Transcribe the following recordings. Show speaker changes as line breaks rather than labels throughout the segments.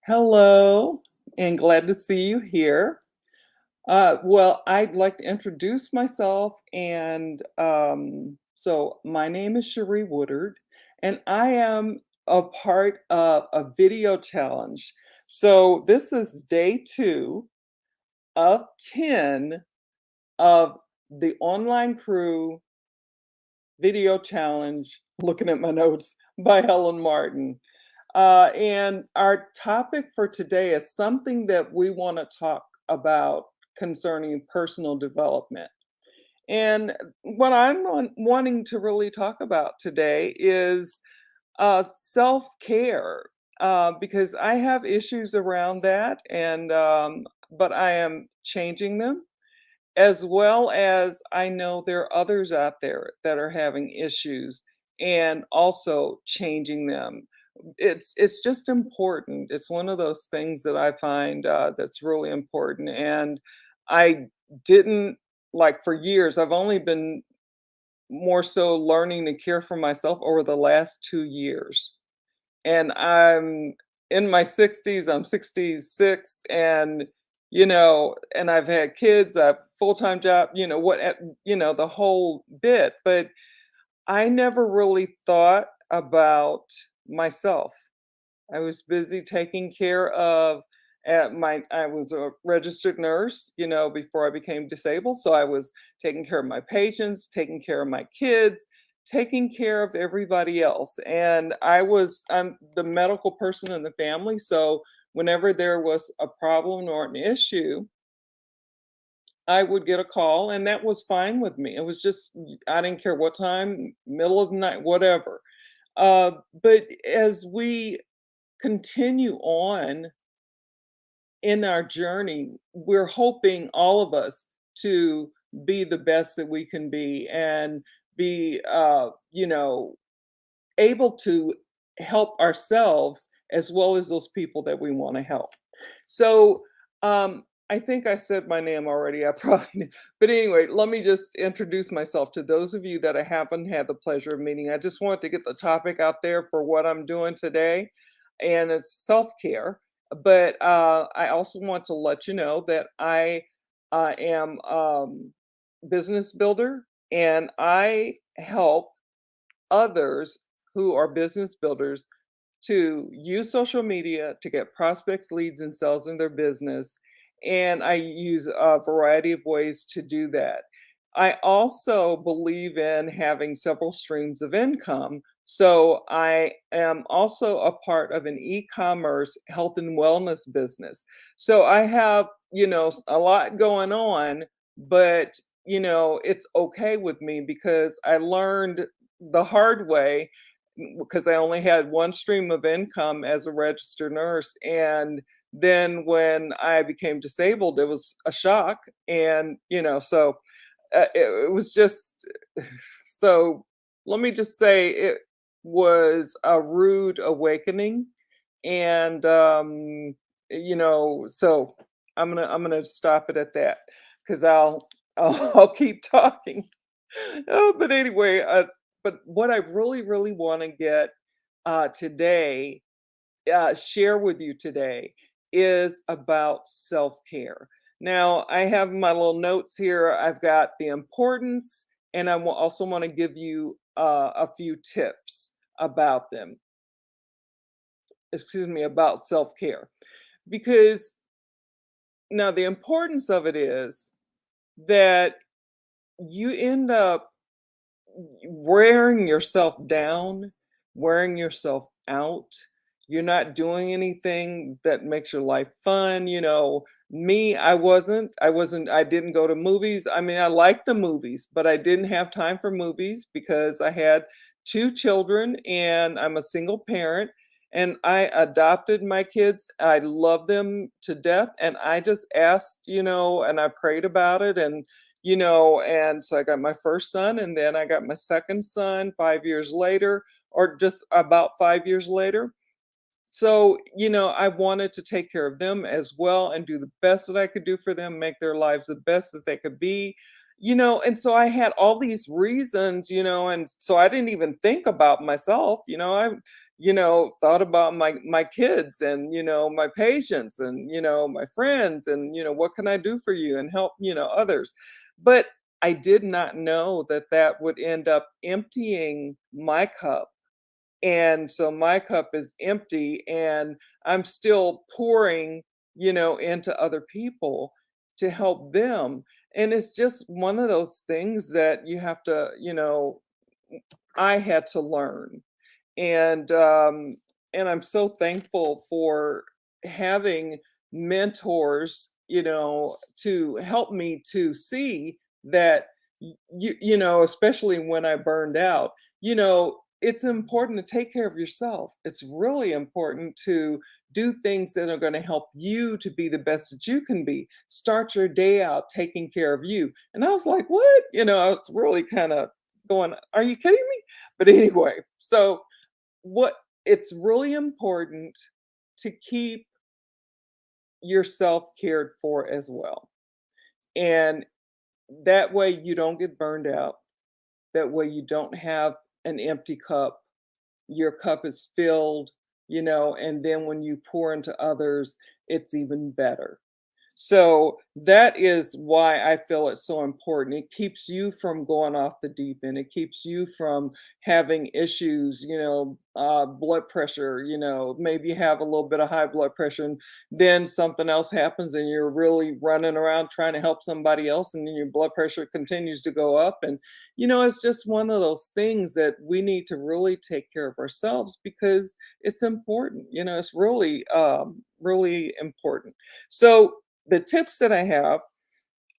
Hello, and glad to see you here. Well, I'd like to introduce myself, and so my name is Cherie Woodard, and I am a part of a video challenge. So this is day two of 10 of the Online Crew Video Challenge, looking at my notes, by Helen Martin. And our topic for today is something that we want to talk about concerning personal development. And what wanting to really talk about today is self care, because I have issues around that, and but I am changing them, as well as I know there are others out there that are having issues and also changing them. It's just important. It's one of those things that I find that's really important. And I didn't like for years. I've only been more so learning to care for myself over the last 2 years, and I'm in my 60s. I'm 66, and and I've had kids, I've full-time job, the whole bit, but I never really thought about myself. I was busy taking care of I was a registered nurse, before I became disabled. So I was taking care of my patients, taking care of my kids, taking care of everybody else. And I'm the medical person in the family. So whenever there was a problem or an issue, I would get a call, and that was fine with me. It was just, I didn't care what time, middle of the night, whatever. But as we continue on in our journey, we're hoping, all of us, to be the best that we can be and be, able to help ourselves as well as those people that we want to help. So, I think I said my name already. I probably did. But anyway, let me just introduce myself to those of you that I haven't had the pleasure of meeting. I just wanted to get the topic out there for what I'm doing today, and it's self care. But I also want to let you know that I am business builder, and I help others who are business builders to use social media to get prospects, leads, and sales in their business. And I use a variety of ways to do that. I also believe in having several streams of income. So I am also a part of an e-commerce health and wellness business. So I have, a lot going on, but it's okay with me because I learned the hard way, because I only had one stream of income as a registered nurse. And then when I became disabled, it was a shock. And, so it was just, so let me just say it was a rude awakening. And, so I'm gonna stop it at that, because I'll keep talking. Oh, but anyway, but what I really, really want to get today, share with you today, is about self care. Now, I have my little notes here. I've got the importance, and also want to give you a few tips about them. Excuse me, about self care, because now the importance of it is that you end up wearing yourself down, wearing yourself out. You're not doing anything that makes your life fun. Me, I didn't go to movies. I mean, I like the movies, but I didn't have time for movies because I had two children and I'm a single parent. And I adopted my kids. I love them to death. And I just asked, and I prayed about it. And so I got my first son, and then I got my second son 5 years later, or just about 5 years later. So, I wanted to take care of them as well and do the best that I could do for them, make their lives the best that they could be. and so I had all these reasons, and so I didn't even think about myself, I, thought about my kids and, my patients and, my friends and, what can I do for you and help, others. But I did not know that that would end up emptying my cup, and so my cup is empty and I'm still pouring, into other people to help them. And it's just one of those things that you have to, I had to learn. And I'm so thankful for having mentors, to help me to see that especially when I burned out, it's important to take care of yourself. It's really important to do things that are going to help you to be the best that you can be. Start your day out taking care of you. And I was like, what? I was really kind of going, are you kidding me? But anyway, so what it's really important to keep yourself cared for as well. And that way you don't get burned out. That way you don't have an empty cup. Your cup is filled, and then when you pour into others, it's even better. So that is why I feel it's so important. It keeps you from going off the deep end. It keeps you from having issues, blood pressure, maybe you have a little bit of high blood pressure and then something else happens and you're really running around trying to help somebody else and then your blood pressure continues to go up. And, it's just one of those things that we need to really take care of ourselves because it's important. It's really, really important. So, the tips that I have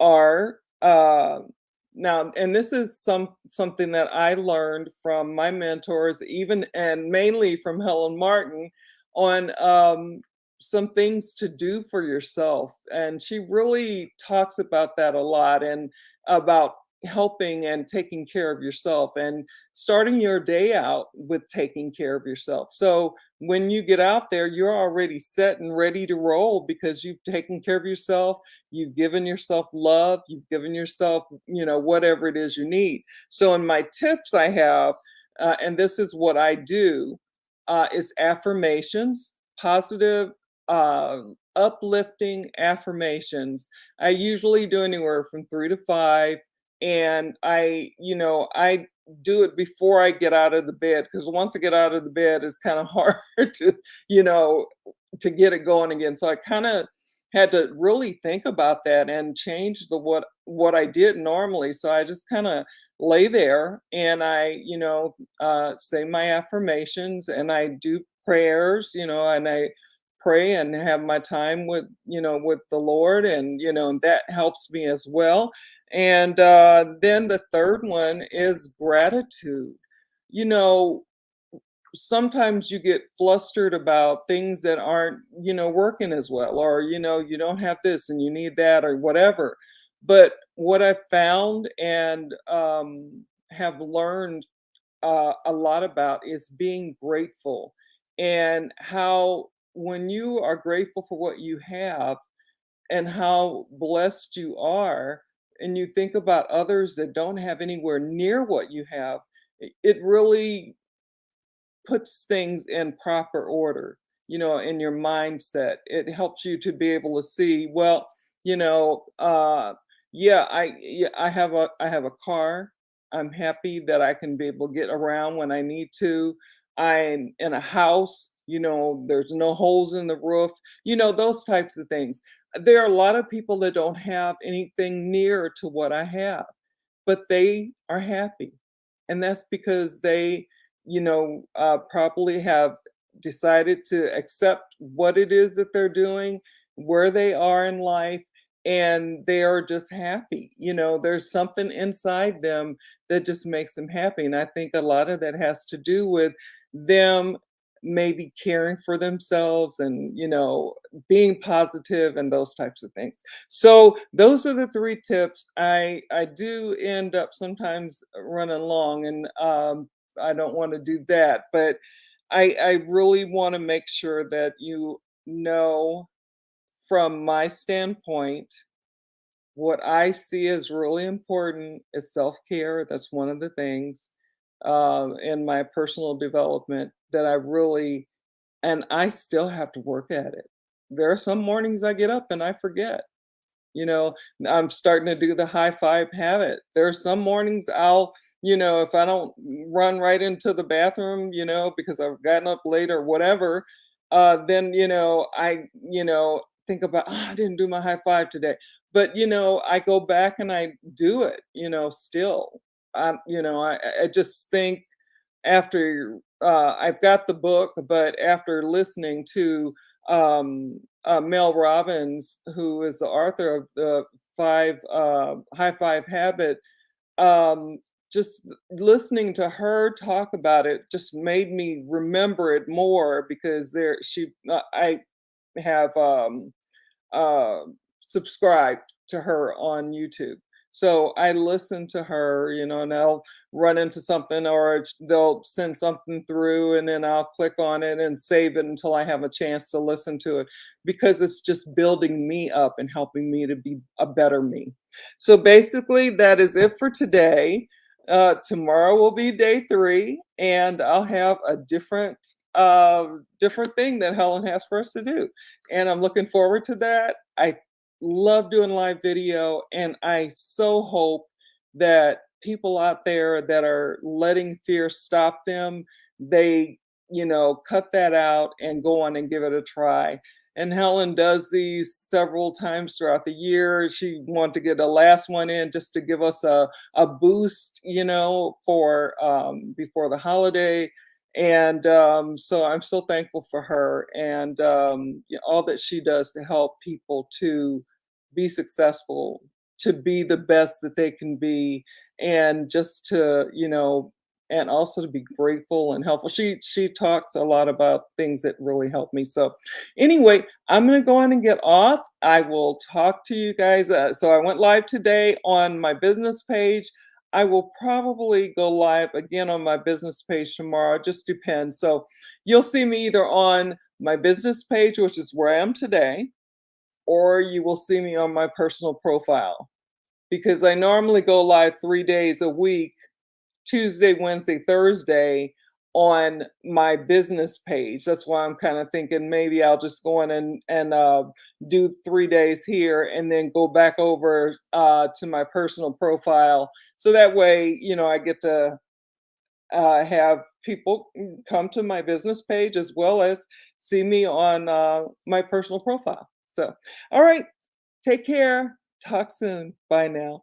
are now, and this is something that I learned from my mentors, even and mainly from Helen Martin, on some things to do for yourself. And she really talks about that a lot and about helping and taking care of yourself and starting your day out with taking care of yourself. So when you get out there, you're already set and ready to roll because you've taken care of yourself. You've given yourself love, you've given yourself, whatever it is you need. So in my tips I have, and this is what I do, is affirmations, positive, uplifting affirmations. I usually do anywhere from 3 to 5, and I do it before I get out of the bed because once I get out of the bed, it's kind of hard to, you know, to get it going again. So I kind of had to really think about that and change the what I did normally. So I just kind of lay there and I, say my affirmations and I do prayers, and I pray and have my time with, with the Lord, and and that helps me as well. And then the third one is gratitude. You know, sometimes you get flustered about things that aren't, working as well, or, you don't have this and you need that or whatever. But what I've found and have learned a lot about is being grateful, and how when you are grateful for what you have and how blessed you are, and you think about others that don't have anywhere near what you have, it really puts things in proper order, in your mindset. It helps you to be able to see, well, you know, uh, yeah, I have a car. I'm happy that I can be able to get around when I need to. I'm in a house, there's no holes in the roof, those types of things. There are a lot of people that don't have anything near to what I have, but they are happy. And that's because they, probably have decided to accept what it is that they're doing, where they are in life, and they are just happy. There's something inside them that just makes them happy. And I think a lot of that has to do with them maybe caring for themselves and, being positive and those types of things. So those are the three tips. I do end up sometimes running long, and I don't want to do that, but I really want to make sure that you know from my standpoint what I see as really important is self-care. That's one of the things in my personal development that I really, and I still have to work at it. There are some mornings I get up and I forget. You know, I'm starting to do the high five habit. There are some mornings I'll, if I don't run right into the bathroom, because I've gotten up late or whatever, then, think about, oh, I didn't do my high five today. But, I go back and I do it, still. I just think after I've got the book, but after listening to Mel Robbins, who is the author of the High Five Habit, um, just listening to her talk about it just made me remember it more because I have uh, subscribed to her on YouTube. So I listen to her, and I'll run into something or they'll send something through and then I'll click on it and save it until I have a chance to listen to it because it's just building me up and helping me to be a better me. So basically, that is it for today. Tomorrow will be day 3, and I'll have a different thing that Helen has for us to do, and I'm looking forward to that. I love doing live video, and I so hope that people out there that are letting fear stop them, they, cut that out and go on and give it a try. And Helen does these several times throughout the year. She wanted to get a last one in just to give us a boost, for before the holiday. And so I'm so thankful for her and all that she does to help people to be successful, to be the best that they can be, and just to, and also to be grateful and helpful. She talks a lot about things that really help me. So anyway, I'm gonna go on and get off. I will talk to you guys. So I went live today on my business page. I will probably go live again on my business page tomorrow. It just depends. So you'll see me either on my business page, which is where I am today, or you will see me on my personal profile because I normally go live 3 days a week, Tuesday, Wednesday, Thursday on my business page. That's why I'm kind of thinking maybe I'll just go in and do 3 days here and then go back over to my personal profile. So that way, I get to have people come to my business page as well as see me on my personal profile. So, all right, take care. Talk soon. Bye now.